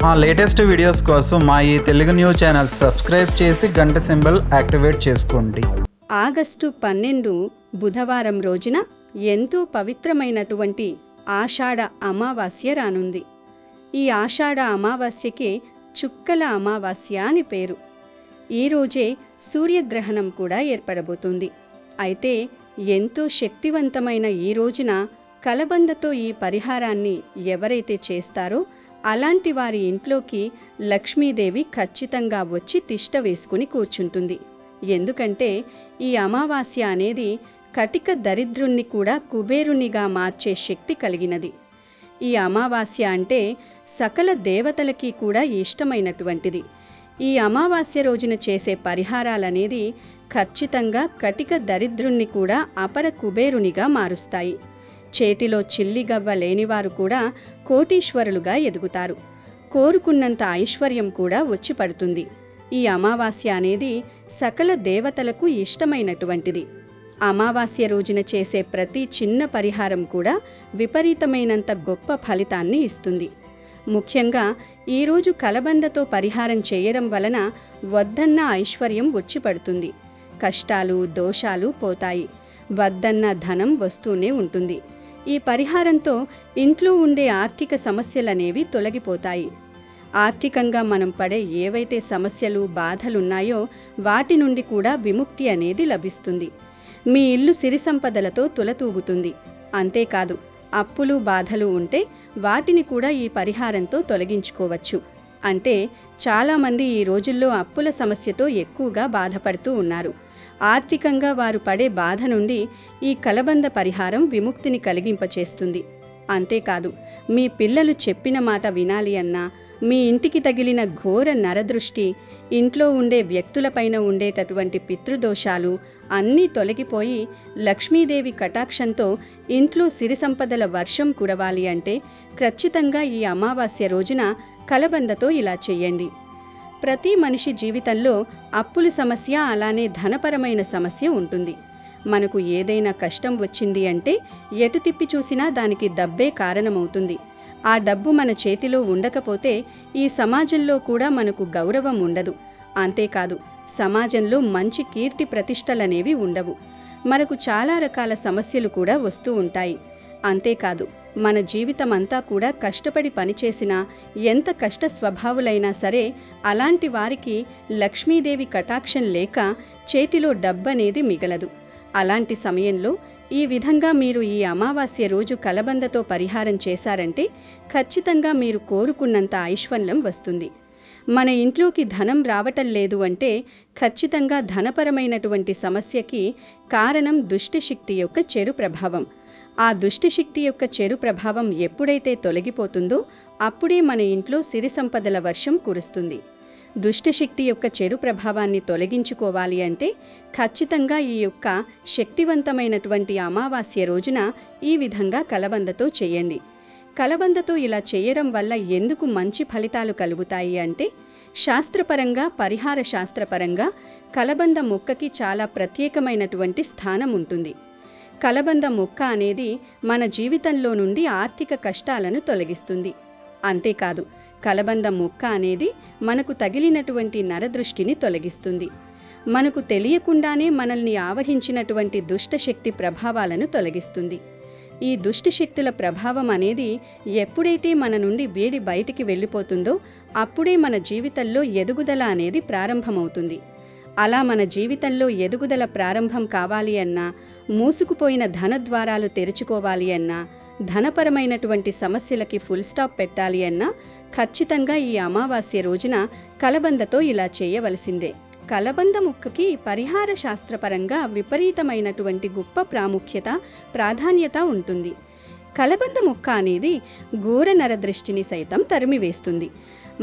మా latest videos కోసం మా ఈ తెలుగు న్యూస్ ఛానల్ సబ్స్క్రైబ్ చేసి గంట సింబల్ యాక్టివేట్ చేసుకోండి. ఆగస్టు 12 బుధవారం రోజున ఎంతో పవిత్రమైనటువంటి ఆషాఢ అమావాస్య రానుంది. ఈ ఆషాఢ అమావాస్యకి చుక్కల అమావాస్య అని పేరు. ఈరోజే సూర్యగ్రహణం కూడా ఏర్పడబోతుంది. అయితే ఎంతో శక్తివంతమైన ఈ రోజున కలబందతో ఈ పరిహారాన్ని ఎవరైతే చేస్తారో అలాంటి వారి ఇంట్లోకి లక్ష్మీదేవి ఖచ్చితంగా వచ్చి తిష్ట వేసుకుని కూర్చుంటుంది. ఎందుకంటే ఈ అమావాస్య అనేది కటిక దరిద్రుణ్ణి కూడా కుబేరునిగా మార్చే శక్తి కలిగినది. ఈ అమావాస్య అంటే సకల దేవతలకి కూడా ఇష్టమైనటువంటిది. ఈ అమావాస్య రోజున చేసే పరిహారాలనేది ఖచ్చితంగా కటిక దరిద్రుణ్ణి కూడా అపర కుబేరునిగా మారుస్తాయి. చేతిలో చిల్లిగవ్వ లేనివారు కూడా కోటీశ్వరులుగా ఎదుగుతారు. కోరుకున్నంత ఐశ్వర్యం కూడా వచ్చి పడుతుంది. ఈ అమావాస్య అనేది సకల దేవతలకు ఇష్టమైనటువంటిది. అమావాస్య రోజున చేసే ప్రతి చిన్న పరిహారం కూడా విపరీతమైనంత గొప్ప ఫలితాన్ని ఇస్తుంది. ముఖ్యంగా ఈరోజు కలబందతో పరిహారం చేయడం వలన వద్దన్న ఐశ్వర్యం వచ్చి పడుతుంది. కష్టాలు దోషాలు పోతాయి. వద్దన్న ధనం వస్తూనే ఉంటుంది. ఈ పరిహారంతో ఇంట్లో ఉండే ఆర్థిక సమస్యలనేవి తొలగిపోతాయి. ఆర్థికంగా మనం పడే ఏవైతే సమస్యలు బాధలున్నాయో వాటి నుండి కూడా విముక్తి అనేది లభిస్తుంది. మీ ఇల్లు సిరి సంపదలతో తులతూగుతుంది. అంతేకాదు, అప్పులు బాధలు ఉంటే వాటిని కూడా ఈ పరిహారంతో తొలగించుకోవచ్చు. అంటే చాలామంది ఈ రోజుల్లో అప్పుల సమస్యతో ఎక్కువగా బాధపడుతూ ఉన్నారు. ఆర్థికంగా వారు పడే బాధ నుండి ఈ కలబంద పరిహారం విముక్తిని కలిగింపచేస్తుంది. అంతేకాదు, మీ పిల్లలు చెప్పిన మాట వినాలి అన్నా, మీ ఇంటికి తగిలిన ఘోర నరదృష్టి, ఇంట్లో ఉండే వ్యక్తులపైన ఉండేటటువంటి పితృదోషాలు అన్నీ తొలగిపోయి లక్ష్మీదేవి కటాక్షంతో ఇంట్లో సిరి సంపదల వర్షం కురవాలి అంటే ఖచ్చితంగా ఈ అమావాస్య రోజున కలబందతో ఇలా చెయ్యండి. ప్రతి మనిషి జీవితంలో అప్పుల సమస్య అలానే ధనపరమైన సమస్య ఉంటుంది. మనకు ఏదైనా కష్టం వచ్చింది అంటే ఎటు తిప్పి చూసినా దానికి డబ్బే కారణమవుతుంది. ఆ డబ్బు మన చేతిలో ఉండకపోతే ఈ సమాజంలో కూడా మనకు గౌరవం ఉండదు. అంతేకాదు, సమాజంలో మంచి కీర్తి ప్రతిష్టలనేవి ఉండవు. మనకు చాలా రకాల సమస్యలు కూడా వస్తూ ఉంటాయి. అంతేకాదు, మన జీవితం అంతా కూడా కష్టపడి పనిచేసినా, ఎంత కష్ట స్వభావులైనా సరే అలాంటి వారికి లక్ష్మీదేవి కటాక్షం లేక చేతిలో డబ్బనేది మిగలదు. అలాంటి సమయంలో ఈ విధంగా మీరు ఈ అమావాస్య రోజు కలబందతో పరిహారం చేశారంటే ఖచ్చితంగా మీరు కోరుకున్నంత ఐశ్వర్యం వస్తుంది. మన ఇంట్లోకి ధనం రావటం లేదు అంటే ఖచ్చితంగా ధనపరమైనటువంటి సమస్యకి కారణం దుష్టశక్తి యొక్క చెడు ప్రభావం. ఆ దుష్టశక్తి యొక్క చెడు ప్రభావం ఎప్పుడైతే తొలగిపోతుందో అప్పుడే మన ఇంట్లో సిరి సంపదల వర్షం కురుస్తుంది. దుష్టశక్తి యొక్క చెడు ప్రభావాన్ని తొలగించుకోవాలి అంటే ఖచ్చితంగా ఈ యొక్క శక్తివంతమైనటువంటి అమావాస్య రోజున ఈ విధంగా కలబందతో చేయండి. కలబందతో ఇలా చేయడం వల్ల ఎందుకు మంచి ఫలితాలు కలుగుతాయి అంటే శాస్త్రపరంగా, పరిహార శాస్త్రపరంగా కలబంద మొక్కకి చాలా ప్రత్యేకమైనటువంటి స్థానం ఉంటుంది. కలబంద మొక్క అనేది మన జీవితంలో నుండి ఆర్థిక కష్టాలను తొలగిస్తుంది. అంతేకాదు, కలబంద మొక్క అనేది మనకు తగిలినటువంటి నరదృష్టిని తొలగిస్తుంది. మనకు తెలియకుండానే మనల్ని ఆవహించినటువంటి దుష్టశక్తి ప్రభావాలను తొలగిస్తుంది. ఈ దుష్టశక్తుల ప్రభావం అనేది ఎప్పుడైతే మన నుండి వేడి బయటికి వెళ్ళిపోతుందో అప్పుడే మన జీవితంలో ఎదుగుదల అనేది ప్రారంభమవుతుంది. అలా మన జీవితంలో ఎదుగుదల ప్రారంభం కావాలి అన్నా, మూసుకుపోయిన ధనద్వారాలు తెరుచుకోవాలి అన్నా, ధనపరమైనటువంటి సమస్యలకి ఫుల్ స్టాప్ పెట్టాలి అన్నా ఖచ్చితంగా ఈ అమావాస్య రోజున కలబందతో ఇలా చేయవలసిందే. కలబంద మొక్కకి పరిహార శాస్త్రపరంగా విపరీతమైనటువంటి గొప్ప ప్రాముఖ్యత, ప్రాధాన్యత ఉంటుంది. కలబంద మొక్క అనేది ఘోర నరదృష్టిని సైతం తరిమివేస్తుంది.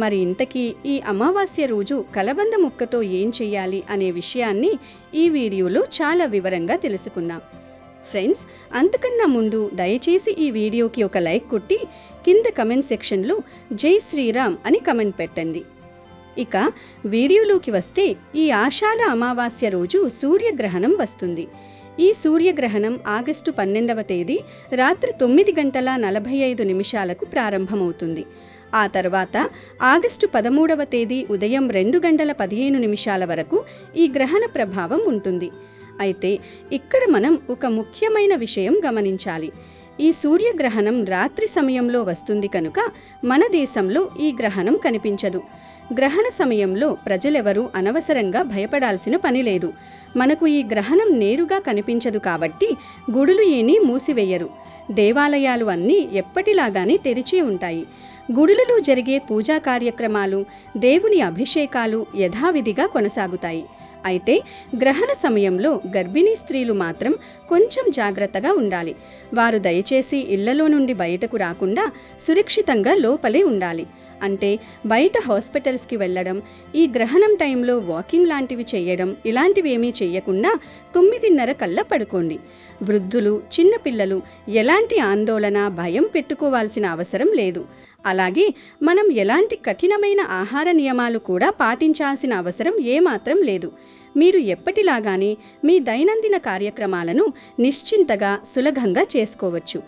మరి ఇంతకీ ఈ అమావాస్య రోజు కలబంద మొక్కతో ఏం చెయ్యాలి అనే విషయాన్ని ఈ వీడియోలో చాలా వివరంగా తెలుసుకున్నాం. ఫ్రెండ్స్, అంతకన్నా ముందు దయచేసి ఈ వీడియోకి ఒక లైక్ కొట్టి కింద కమెంట్ సెక్షన్లో జై శ్రీరామ్ అని కమెంట్ పెట్టండి. ఇక వీడియోలోకి వస్తే ఈ ఆషాఢ అమావాస్య రోజు సూర్యగ్రహణం వస్తుంది. ఈ సూర్యగ్రహణం ఆగస్టు 12వ తేదీ రాత్రి 9:45 ప్రారంభమవుతుంది. ఆ తర్వాత ఆగస్టు 13వ తేదీ ఉదయం 2:15 వరకు ఈ గ్రహణ ప్రభావం ఉంటుంది. అయితే ఇక్కడ మనం ఒక ముఖ్యమైన విషయం గమనించాలి. ఈ సూర్యగ్రహణం రాత్రి సమయంలో వస్తుంది కనుక మన దేశంలో ఈ గ్రహణం కనిపించదు. గ్రహణ సమయంలో ప్రజలెవరూ అనవసరంగా భయపడాల్సిన పని లేదు. మనకు ఈ గ్రహణం నేరుగా కనిపించదు కాబట్టి గుడులు ఏమీ మూసివేయరు. దేవాలయాలు అన్నీ ఎప్పటిలాగానే తెరిచి ఉంటాయి. గుడులలో జరిగే పూజా కార్యక్రమాలు, దేవుని అభిషేకాలు యథావిధిగా కొనసాగుతాయి. అయితే గ్రహణ సమయంలో గర్భిణీ స్త్రీలు మాత్రం కొంచెం జాగ్రత్తగా ఉండాలి. వారు దయచేసి ఇళ్లలో నుండి బయటకు రాకుండా సురక్షితంగా లోపలే ఉండాలి. అంటే బయట హాస్పిటల్స్కి వెళ్ళడం, ఈ గ్రహణం టైంలో వాకింగ్ లాంటివి చేయడం ఇలాంటివి ఏమీ చేయకుండా 9:30 కల్లా పడుకోండి. వృద్ధులు, చిన్నపిల్లలు ఎలాంటి ఆందోళన, భయం పెట్టుకోవాల్సిన అవసరం లేదు. అలాగే మనం ఎలాంటి కఠినమైన ఆహార నియమాలు కూడా పాటించాల్సిన అవసరం ఏమాత్రం లేదు. మీరు ఎప్పటిలాగానే మీ దైనందిన కార్యక్రమాలను నిశ్చింతగా, సులభంగా చేసుకోవచ్చు.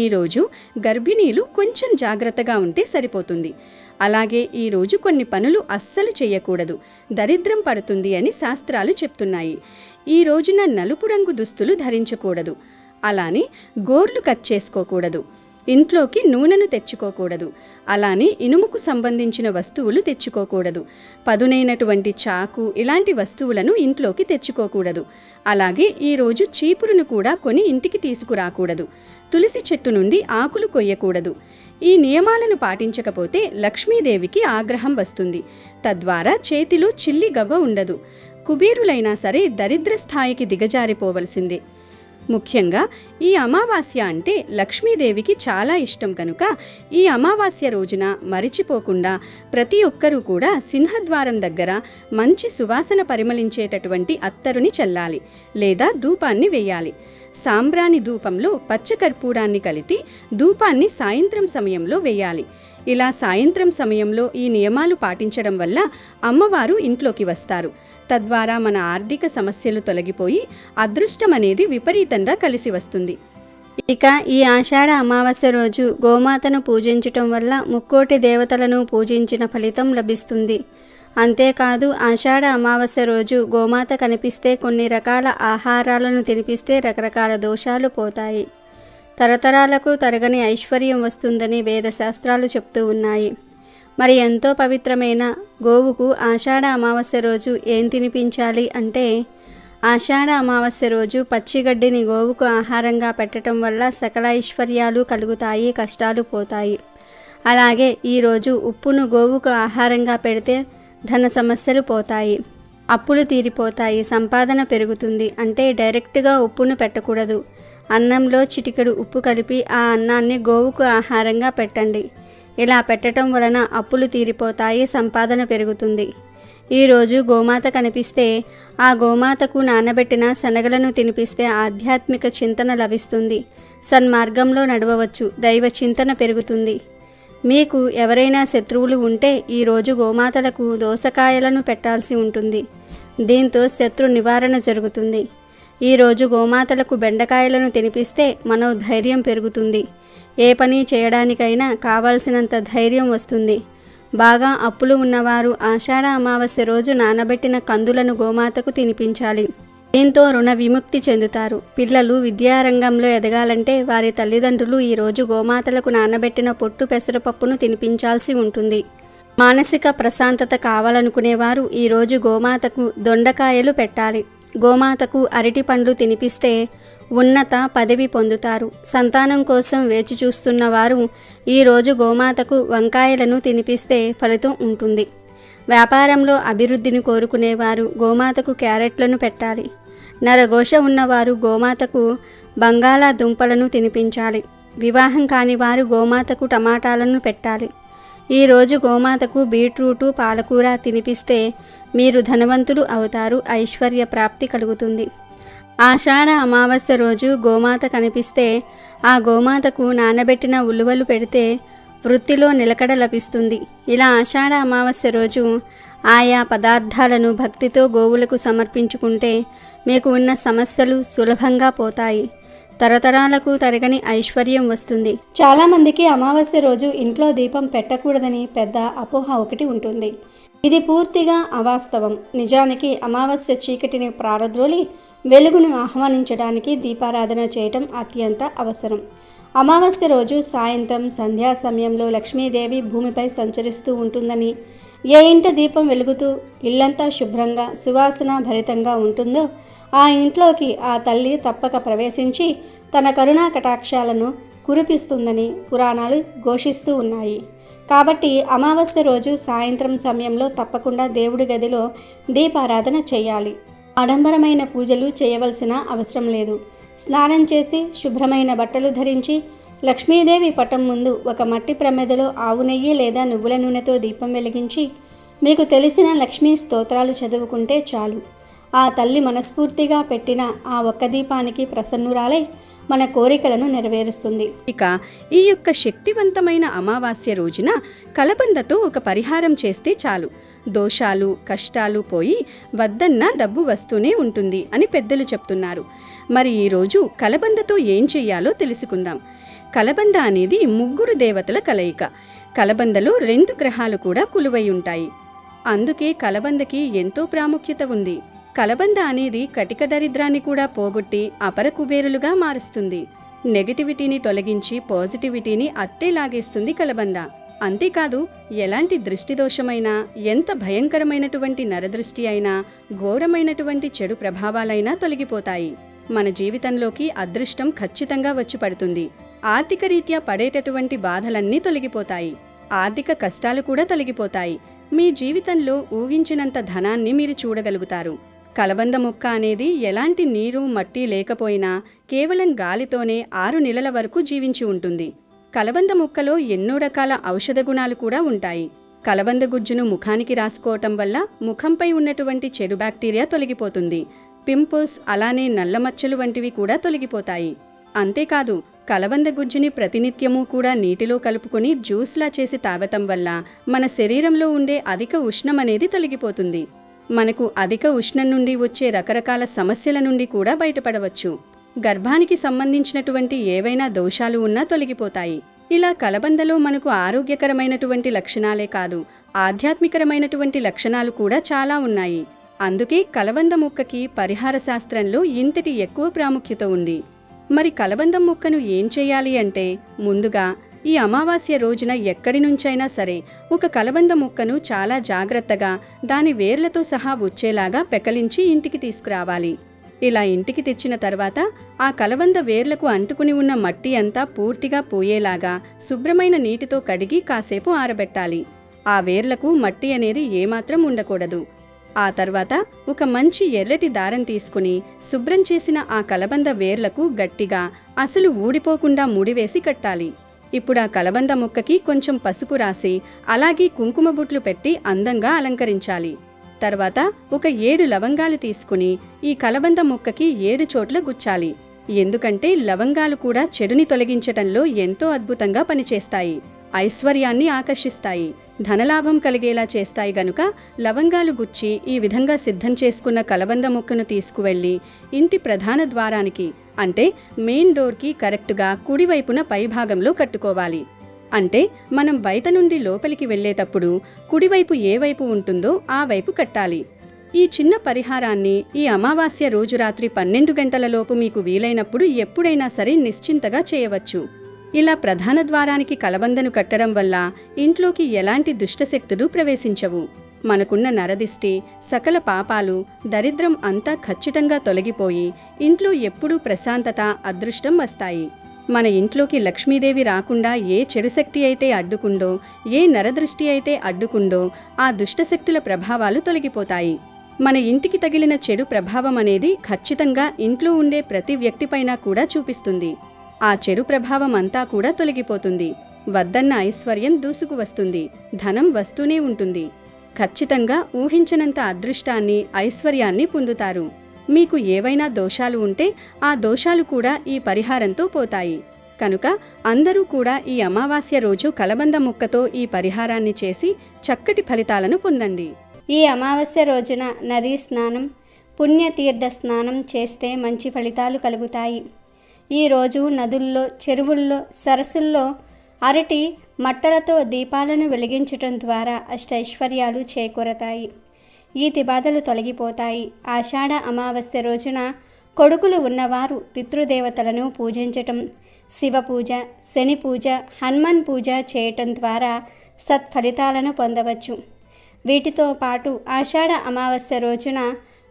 ఈరోజు గర్భిణీలు కొంచెం జాగ్రత్తగా ఉంటే సరిపోతుంది. అలాగే ఈరోజు కొన్ని పనులు అస్సలు చేయకూడదు, దరిద్రం పడుతుంది అని శాస్త్రాలు చెప్తున్నాయి. ఈ రోజున నలుపు రంగు దుస్తులు ధరించకూడదు. అలానే గోర్లు కట్ చేసుకోకూడదు. ఇంట్లోకి నూనెను తెచ్చుకోకూడదు. అలానే ఇనుముకు సంబంధించిన వస్తువులు తెచ్చుకోకూడదు. పదునైనటువంటి చాకు ఇలాంటి వస్తువులను ఇంట్లోకి తెచ్చుకోకూడదు. అలాగే ఈరోజు చీపురును కూడా కొని ఇంటికి తీసుకురాకూడదు. తులసి చెట్టు నుండి ఆకులు కొయ్యకూడదు. ఈ నియమాలను పాటించకపోతే లక్ష్మీదేవికి ఆగ్రహం వస్తుంది. తద్వారా చేతిలో చిల్లి గవ్వ ఉండదు. కుబేరులైనా సరే దరిద్ర స్థాయికి దిగజారిపోవలసిందే. ముఖ్యంగా ఈ అమావాస్య అంటే లక్ష్మీదేవికి చాలా ఇష్టం కనుక ఈ అమావాస్య రోజున మరిచిపోకుండా ప్రతి ఒక్కరూ కూడా సింహద్వారం దగ్గర మంచి సువాసన పరిమళించేటటువంటి అత్తరుని చల్లాలి లేదా ధూపాన్ని వేయాలి. సాంబ్రాణి ధూపంలో పచ్చకర్పూరాన్ని కలిపి ధూపాన్ని సాయంత్రం సమయంలో వేయాలి. ఇలా సాయంత్రం సమయంలో ఈ నియమాలు పాటించడం వల్ల అమ్మవారు ఇంట్లోకి వస్తారు. తద్వారా మన ఆర్థిక సమస్యలు తొలగిపోయి అదృష్టం అనేది విపరీతంగా కలిసి వస్తుంది. ఇక ఈ ఆషాఢ అమావాస్య రోజు గోమాతను పూజించటం వల్ల ముక్కోటి దేవతలను పూజించిన ఫలితం లభిస్తుంది. అంతేకాదు ఆషాఢ అమావాస్య రోజు గోమాత కనిపిస్తే కొన్ని రకాల ఆహారాలను తినిపిస్తే రకరకాల దోషాలు పోతాయి. తరతరాలకు తరగని ఐశ్వర్యం వస్తుందని వేదశాస్త్రాలు చెప్తూ ఉన్నాయి. మరి ఎంతో పవిత్రమైన గోవుకు ఆషాఢ అమావాస్య రోజు ఏం తినిపించాలి అంటే, ఆషాఢ అమావాస్య రోజు పచ్చిగడ్డిని గోవుకు ఆహారంగా పెట్టడం వల్ల సకల ఐశ్వర్యాలు కలుగుతాయి, కష్టాలు పోతాయి. అలాగే ఈరోజు ఉప్పును గోవుకు ఆహారంగా పెడితే ధన సమస్యలు పోతాయి, అప్పులు తీరిపోతాయి, సంపాదన పెరుగుతుంది. అంటే డైరెక్ట్గా ఉప్పును పెట్టకూడదు. అన్నంలో చిటికెడు ఉప్పు కలిపి ఆ అన్నాన్ని గోవుకు ఆహారంగా పెట్టండి. ఇలా పెట్టడం వలన అప్పులు తీరిపోతాయి, సంపాదన పెరుగుతుంది. ఈరోజు గోమాత కనిపిస్తే ఆ గోమాతకు నానబెట్టిన శనగలను తినిపిస్తే ఆధ్యాత్మిక చింతన లభిస్తుంది. సన్మార్గంలో నడవవచ్చు, దైవ చింతన పెరుగుతుంది. మీకు ఎవరైనా శత్రువులు ఉంటే ఈరోజు గోమాతలకు దోసకాయలను పెట్టాల్సి ఉంటుంది. దీంతో శత్రు నివారణ జరుగుతుంది. ఈరోజు గోమాతలకు బెండకాయలను తినిపిస్తే మనోధైర్యం పెరుగుతుంది. ఏ పని చేయడానికైనా కావాల్సినంత ధైర్యం వస్తుంది. బాగా అప్పులు ఉన్నవారు ఆషాఢ అమావాస్య రోజు నానబెట్టిన కందులను గోమాతకు తినిపించాలి. దీంతో రుణ విముక్తి చెందుతారు. పిల్లలు విద్యారంగంలో ఎదగాలంటే వారి తల్లిదండ్రులు ఈరోజు గోమాతలకు నానబెట్టిన పొట్టు పెసరపప్పును తినిపించాల్సి ఉంటుంది. మానసిక ప్రశాంతత కావాలనుకునేవారు ఈరోజు గోమాతకు దొండకాయలు పెట్టాలి. గోమాతకు అరటి పండ్లు తినిపిస్తే ఉన్నత పదవి పొందుతారు. సంతానం కోసం వేచి చూస్తున్న వారు ఈరోజు గోమాతకు వంకాయలను తినిపిస్తే ఫలితం ఉంటుంది. వ్యాపారంలో అభివృద్ధిని కోరుకునేవారు గోమాతకు క్యారెట్లను పెట్టాలి. నరఘోష ఉన్నవారు గోమాతకు బంగాళాదుంపలను తినిపించాలి. వివాహం కాని వారు గోమాతకు టమాటాలను పెట్టాలి. ఈరోజు గోమాతకు బీట్రూటు, పాలకూర తినిపిస్తే మీరు ధనవంతులు అవుతారు, ఐశ్వర్య ప్రాప్తి కలుగుతుంది. ఆషాఢ అమావాస్య రోజు గోమాత కనిపిస్తే ఆ గోమాతకు నానబెట్టిన ఉలువలు పెడితే వృత్తిలో నిలకడ లభిస్తుంది. ఇలా ఆషాఢ అమావాస్య రోజు ఆయా పదార్థాలను భక్తితో గోవులకు సమర్పించుకుంటే మీకు ఉన్న సమస్యలు సులభంగా పోతాయి. తరతరాలకు తరగని ఐశ్వర్యం వస్తుంది. చాలామందికి అమావాస్య రోజు ఇంట్లో దీపం పెట్టకూడదని పెద్ద అపోహ ఒకటి ఉంటుంది. ఇది పూర్తిగా అవాస్తవం. నిజానికి అమావాస్య చీకటిని ప్రారద్రోలి వెలుగును ఆహ్వానించడానికి దీపారాధన చేయటం అత్యంత అవసరం. అమావాస్య రోజు సాయంత్రం సంధ్యా సమయంలో లక్ష్మీదేవి భూమిపై సంచరిస్తూ ఉంటుందని, ఏ ఇంట దీపం వెలుగుతూ ఇల్లంతా శుభ్రంగా సువాసన భరితంగా ఉంటుందో ఆ ఇంట్లోకి ఆ తల్లి తప్పక ప్రవేశించి తన కరుణా కటాక్షాలను కురిపిస్తుందని పురాణాలు ఘోషిస్తూ ఉన్నాయి. కాబట్టి అమావాస్య రోజు సాయంత్రం సమయంలో తప్పకుండా దేవుడి గదిలో దీపారాధన చేయాలి. ఆడంబరమైన పూజలు చేయవలసిన అవసరం లేదు. స్నానం చేసి శుభ్రమైన బట్టలు ధరించి లక్ష్మీదేవి పటం ముందు ఒక మట్టి ప్రమిదలో ఆవు నెయ్యి లేదా నువ్వుల నూనెతో దీపం వెలిగించి మీకు తెలిసిన లక్ష్మీ స్తోత్రాలు చదువుకుంటే చాలు. ఆ తల్లి మనస్ఫూర్తిగా పెట్టిన ఆ ఒక్క దీపానికి ప్రసన్నురాలై మన కోరికలను నెరవేరుస్తుంది. ఇక ఈ యొక్క శక్తివంతమైన అమావాస్య రోజున కలబందతో ఒక పరిహారం చేస్తే చాలు. దోషాలు కష్టాలు పోయి వద్దన్న డబ్బు వస్తూనే ఉంటుంది అని పెద్దలు చెప్తున్నారు. మరి ఈరోజు కలబందతో ఏం చెయ్యాలో తెలుసుకుందాం. కలబంద అనేది 3 దేవతల కలయిక. కలబందలో 2 గ్రహాలు కూడా కొలువై ఉంటాయి. అందుకే కలబందకి ఎంతో ప్రాముఖ్యత ఉంది. కలబంద అనేది కటిక దరిద్రాన్ని కూడా పోగొట్టి అపర కుబేరులుగా మారుస్తుంది. నెగటివిటీని తొలగించి పాజిటివిటీని అట్టే లాగేస్తుంది కలబంద. అంతేకాదు, ఎలాంటి దృష్టి దోషమైనా, ఎంత భయంకరమైనటువంటి నరదృష్టి అయినా, ఘోరమైనటువంటి చెడు ప్రభావాలైనా తొలగిపోతాయి. మన జీవితంలోకి అదృష్టం ఖచ్చితంగా వచ్చి పడుతుంది. ఆర్థిక రీత్యా పడేటటువంటి బాధలన్నీ తొలగిపోతాయి. ఆర్థిక కష్టాలు కూడా తొలగిపోతాయి. మీ జీవితంలో ఊహించినంత ధనాన్ని మీరు చూడగలుగుతారు. కలబంద మొక్క అనేది ఎలాంటి నీరు మట్టి లేకపోయినా కేవలం గాలితోనే 6 నెలల వరకు జీవించి ఉంటుంది. కలబంద మొక్కలో ఎన్నో రకాల ఔషధ గుణాలు కూడా ఉంటాయి. కలబంద గుజ్జును ముఖానికి రాసుకోవటం వల్ల ముఖంపై ఉన్నటువంటి చెడు బ్యాక్టీరియా తొలగిపోతుంది. పింపుల్స్ అలానే నల్లమచ్చలు వంటివి కూడా తొలగిపోతాయి. అంతేకాదు, కలబంద గుజ్జుని ప్రతినిత్యము కూడా నీటిలో కలుపుకొని జ్యూస్లా చేసి తాగటం వల్ల మన శరీరంలో ఉండే అధిక ఉష్ణం అనేది తొలగిపోతుంది. మనకు అధిక ఉష్ణం నుండి వచ్చే రకరకాల సమస్యల నుండి కూడా బయటపడవచ్చు. గర్భానికి సంబంధించినటువంటి ఏవైనా దోషాలు ఉన్నా తొలగిపోతాయి. ఇలా కలబందలో మనకు ఆరోగ్యకరమైనటువంటి లక్షణాలే కాదు, ఆధ్యాత్మికరమైనటువంటి లక్షణాలు కూడా చాలా ఉన్నాయి. అందుకే కలబంద మొక్కకి పరిహార శాస్త్రంలో ఇంతటి ఎక్కువ ప్రాముఖ్యత ఉంది. మరి కలబంద మొక్కను ఏం చేయాలి అంటే, ముందుగా ఈ అమావాస్య రోజున ఎక్కడి నుంచైనా సరే ఒక కలబంద మొక్కను చాలా జాగ్రత్తగా దాని వేర్లతో సహా వచ్చేలాగా పెకలించి ఇంటికి తీసుకురావాలి. ఇలా ఇంటికి తెచ్చిన తర్వాత ఆ కలబంద వేర్లకు అంటుకుని ఉన్న మట్టి అంతా పూర్తిగా పోయేలాగా శుభ్రమైన నీటితో కడిగి కాసేపు ఆరబెట్టాలి. ఆ వేర్లకు మట్టి అనేది ఏమాత్రం ఉండకూడదు. ఆ తర్వాత ఒక మంచి ఎర్రటి దారం తీసుకుని శుభ్రం చేసిన ఆ కలబంద వేర్లకు గట్టిగా అసలు ఊడిపోకుండా ముడివేసి కట్టాలి. ఇప్పుడు ఆ కలబంద మొక్కకి కొంచెం పసుపు రాసి అలాగే కుంకుమ బుట్లు పెట్టి అందంగా అలంకరించాలి. తర్వాత ఒక 7 లవంగాలు తీసుకుని ఈ కలబంద మొక్కకి 7 చోట్ల గుచ్చాలి. ఎందుకంటే లవంగాలు కూడా చెడుని తొలగించటంలో ఎంతో అద్భుతంగా పనిచేస్తాయి. ఐశ్వర్యాన్ని ఆకర్షిస్తాయి, ధనలాభం కలిగేలా చేస్తాయి. గనుక లవంగాలు గుచ్చి ఈ విధంగా సిద్ధం చేసుకున్న కలబంద మొక్కను తీసుకువెళ్ళి ఇంటి ప్రధాన ద్వారానికి అంటే మెయిన్ డోర్కి కరెక్టుగా కుడివైపున పైభాగంలో కట్టుకోవాలి. అంటే మనం బయట నుండి లోపలికి వెళ్ళేటప్పుడు కుడివైపు ఏ వైపు ఉంటుందో ఆ వైపు కట్టాలి. ఈ చిన్న పరిహారాన్ని ఈ అమావాస్య రోజు రాత్రి 12 గంటలలోపు మీకు వీలైనప్పుడు ఎప్పుడైనా సరే నిశ్చింతగా చేయవచ్చు. ఇలా ప్రధాన ద్వారానికి కలబందను కట్టడం వల్ల ఇంట్లోకి ఎలాంటి దుష్టశక్తులు ప్రవేశించవు. మనకున్న నరదిష్టి, సకల పాపాలు, దరిద్రం అంతా ఖచ్చితంగా తొలగిపోయి ఇంట్లో ఎప్పుడూ ప్రశాంతత, అదృష్టం వస్తాయి. మన ఇంట్లోకి లక్ష్మీదేవి రాకుండా ఏ చెడు శక్తి అయితే అడ్డుకుందో, ఏ నరదృష్టి అయితే అడ్డుకుందో ఆ దుష్టశక్తుల ప్రభావాలు తొలగిపోతాయి. మన ఇంటికి తగిలిన చెడు ప్రభావం అనేది ఖచ్చితంగా ఇంట్లో ఉండే ప్రతి వ్యక్తిపైన కూడా చూపిస్తుంది. ఆ చెడు ప్రభావం అంతా కూడా తొలగిపోతుంది. వద్దన్న ఐశ్వర్యం దూసుకు వస్తుంది, ధనం వస్తూనే ఉంటుంది. ఖచ్చితంగా ఊహించనంత అదృష్టాన్ని, ఐశ్వర్యాన్ని పొందుతారు. మీకు ఏవైనా దోషాలు ఉంటే ఆ దోషాలు కూడా ఈ పరిహారంతో పోతాయి. కనుక అందరూ కూడా ఈ అమావాస్య రోజు కలబంద మొక్కతో ఈ పరిహారాన్ని చేసి చక్కటి ఫలితాలను పొందండి. ఈ అమావాస్య రోజున నదీ స్నానం, పుణ్యతీర్థ స్నానం చేస్తే మంచి ఫలితాలు కలుగుతాయి. ఈరోజు నదుల్లో, చెరువుల్లో, సరస్సుల్లో అరటి మట్టలతో దీపాలను వెలిగించటం ద్వారా అష్టైశ్వర్యాలు చేకూరతాయి. ఈతి బాధలు తొలగిపోతాయి. ఆషాఢ అమావాస్య రోజున కొడుకులు ఉన్నవారు పితృదేవతలను పూజించటం, శివ పూజ, శని పూజ, హనుమాన్ పూజ చేయటం ద్వారా సత్ఫలితాలను పొందవచ్చు. వీటితో పాటు ఆషాఢ అమావాస్య రోజున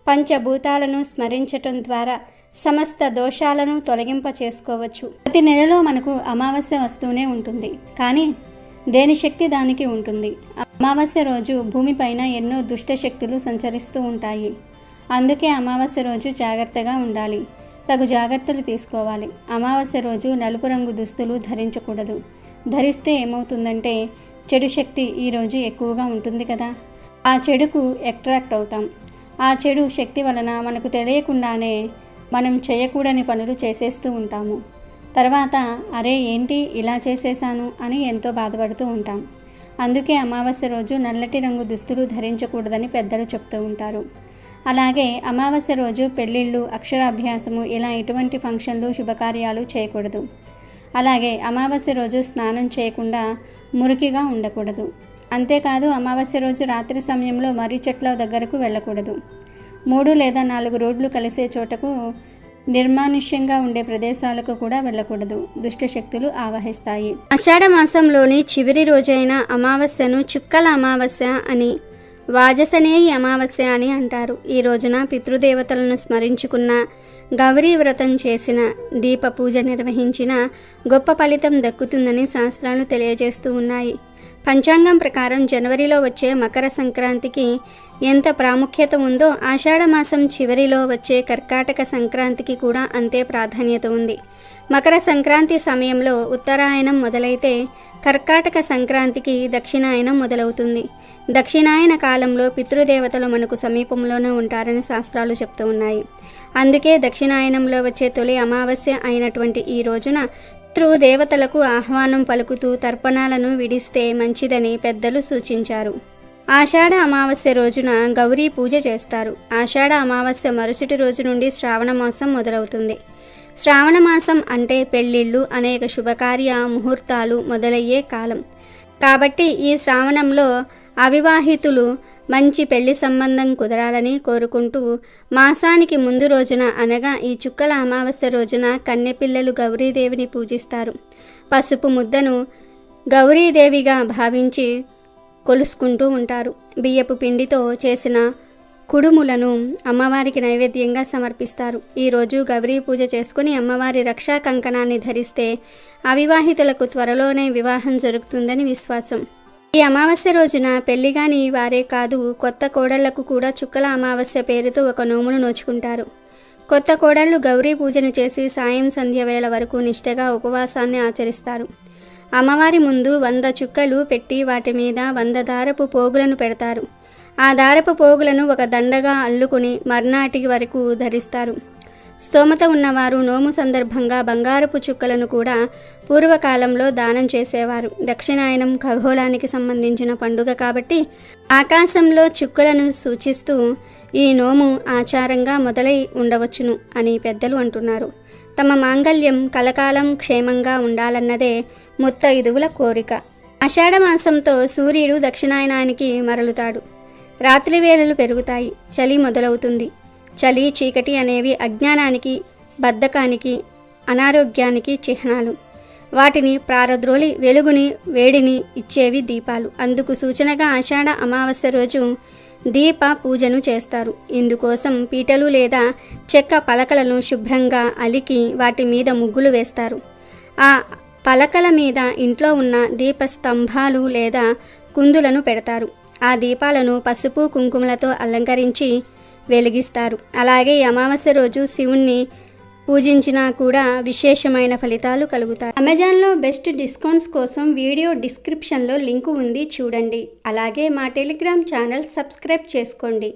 పంచభూతాలను స్మరించటం ద్వారా సమస్త దోషాలను తొలగింప చేసుకోవచ్చు. ప్రతి నెలలో మనకు అమావాస్య వస్తూనే ఉంటుంది, కానీ దేని శక్తి దానికి ఉంటుంది. అమావాస్య రోజు భూమిపైన ఎన్నో దుష్ట శక్తులు సంచరిస్తూ ఉంటాయి. అందుకే అమావాస్య రోజు జాగ్రత్తగా ఉండాలి, తగు జాగ్రత్తలు తీసుకోవాలి. అమావాస్య రోజు నలుపు రంగు దుస్తులు ధరించకూడదు. ధరిస్తే ఏమవుతుందంటే చెడు శక్తి ఈరోజు ఎక్కువగా ఉంటుంది కదా, ఆ చెడుకు అట్రాక్ట్ అవుతాం. ఆ చెడు శక్తి వలన మనకు తెలియకుండానే మనం చేయకూడని పనులు చేసేస్తూ ఉంటాము. తర్వాత అరే ఏంటి ఇలా చేసేసాను అని ఎంతో బాధపడుతూ ఉంటాం. అందుకే అమావాస్య రోజు నల్లటి రంగు దుస్తులు ధరించకూడదని పెద్దలు చెప్తూ ఉంటారు. అలాగే అమావాస్య రోజు పెళ్ళిళ్ళు, అక్షరాభ్యాసము ఇలా ఎటువంటి ఫంక్షన్లు, శుభకార్యాలు చేయకూడదు. అలాగే అమావాస్య రోజు స్నానం చేయకుండా మురికిగా ఉండకూడదు. అంతేకాదు అమావాస్య రోజు రాత్రి సమయంలో మర్రి చెట్ల దగ్గరకు వెళ్ళకూడదు. 3 లేదా 4 రోడ్లు కలిసే చోటకు, నిర్మానుష్యంగా ఉండే ప్రదేశాలకు కూడా వెళ్ళకూడదు. దుష్ట శక్తులు ఆవహిస్తాయి. ఆషాఢ మాసంలోని చివరి రోజైన అమావాస్యను చుక్కల అమావాస్య అని, వాజసనేయి అమావాస్య అని అంటారు. ఈ రోజున పితృదేవతలను స్మరించుకున్న, గౌరీ వ్రతం చేసిన, దీప పూజ నిర్వహించిన గొప్ప ఫలితం దక్కుతుందని శాస్త్రాలు తెలియజేస్తూ ఉన్నాయి. పంచాంగం ప్రకారం జనవరిలో వచ్చే మకర సంక్రాంతికి ఎంత ప్రాముఖ్యత ఉందో ఆషాఢ మాసం చివరిలో వచ్చే కర్కాటక సంక్రాంతికి కూడా అంతే ప్రాధాన్యత ఉంది. మకర సంక్రాంతి సమయంలో ఉత్తరాయణం మొదలైతే కర్కాటక సంక్రాంతికి దక్షిణాయనం మొదలవుతుంది. దక్షిణాయన కాలంలో పితృదేవతలు మనకు సమీపంలోనే ఉంటారని శాస్త్రాలు చెప్తూ ఉన్నాయి. అందుకే దక్షిణాయనంలో వచ్చే తొలి అమావాస్య అయినటువంటి ఈ రోజున పితృదేవతలకు ఆహ్వానం పలుకుతూ తర్పణాలను విడిస్తే మంచిదని పెద్దలు సూచించారు. ఆషాఢ అమావాస్య రోజున గౌరీ పూజ చేస్తారు. ఆషాఢ అమావాస్య మరుసటి రోజు నుండి శ్రావణ మాసం మొదలవుతుంది. శ్రావణ మాసం అంటే పెళ్ళిళ్ళు, అనేక శుభకార్య ముహూర్తాలు మొదలయ్యే కాలం. కాబట్టి ఈ శ్రావణంలో అవివాహితులు మంచి పెళ్లి సంబంధం కుదరాలని కోరుకుంటూ మాసానికి ముందు రోజున అనగా ఈ చుక్కల అమావాస్య రోజున కన్నెపిల్లలు గౌరీదేవిని పూజిస్తారు. పసుపు ముద్దను గౌరీదేవిగా భావించి కొలుసుకుంటూ ఉంటారు. బియ్యపు పిండితో చేసిన కుడుములను అమ్మవారికి నైవేద్యంగా సమర్పిస్తారు. ఈరోజు గౌరీ పూజ చేసుకుని అమ్మవారి రక్షా కంకణాన్ని ధరిస్తే అవివాహితులకు త్వరలోనే వివాహం జరుగుతుందని విశ్వాసం. ఈ అమావాస్య రోజున పెళ్లిగాని వారే కాదు, కొత్త కోడళ్లకు కూడా చుక్కల అమావాస్య పేరుతో ఒక నోమును నోచుకుంటారు. కొత్త కోడళ్ళు గౌరీ పూజను చేసి సాయం సంధ్య వేళ వరకు నిష్ఠగా ఉపవాసాన్ని ఆచరిస్తారు. అమ్మవారి ముందు 100 చుక్కలు పెట్టి వాటి మీద 100 దారపు పోగులను పెడతారు. ఆ దారపు పోగులను ఒక దండగా అల్లుకుని మర్నాటి వరకు ధరిస్తారు. స్తోమత ఉన్నవారు నోము సందర్భంగా బంగారపు చుక్కలను కూడా పూర్వకాలంలో దానం చేసేవారు. దక్షిణాయనం ఖగోళానికి సంబంధించిన పండుగ కాబట్టి ఆకాశంలో చుక్కలను సూచిస్తూ ఈ నోము ఆచారంగా మొదలై ఉండవచ్చును అని పెద్దలు అంటున్నారు. తమ మాంగళ్యం కలకాలం క్షేమంగా ఉండాలన్నదే ముత్తైదువుల కోరిక. ఆషాఢ మాసంతో సూర్యుడు దక్షిణాయనానికి మరలుతాడు. రాత్రి వేళలు పెరుగుతాయి. చలి మొదలవుతుంది. చలి, చీకటి అనేవి అజ్ఞానానికి, బద్ధకానికి, అనారోగ్యానికి చిహ్నాలు. వాటిని ప్రారద్రోలి వెలుగుని, వేడిని ఇచ్చేవి దీపాలు. అందుకు సూచనగా ఆషాఢ అమావాస్య రోజు దీప పూజను చేస్తారు. ఇందుకోసం పీటలు లేదా చెక్క పలకలను శుభ్రంగా అలికి వాటి మీద ముగ్గులు వేస్తారు. ఆ పలకల మీద ఇంట్లో ఉన్న దీప స్తంభాలు లేదా కుందులను పెడతారు. ఆ దీపాలను పసుపు కుంకుమలతో అలంకరించి వెలిగిస్తారు. అలాగే ఈ అమావాస్య రోజు శివుణ్ణి పూజించినా కూడా విశేషమైన ఫలితాలు కలుగుతాయి. అమెజాన్లో బెస్ట్ డిస్కౌంట్స్ కోసం వీడియో డిస్క్రిప్షన్లో లింకు ఉంది, చూడండి. అలాగే మా టెలిగ్రామ్ ఛానల్ సబ్స్క్రైబ్ చేసుకోండి.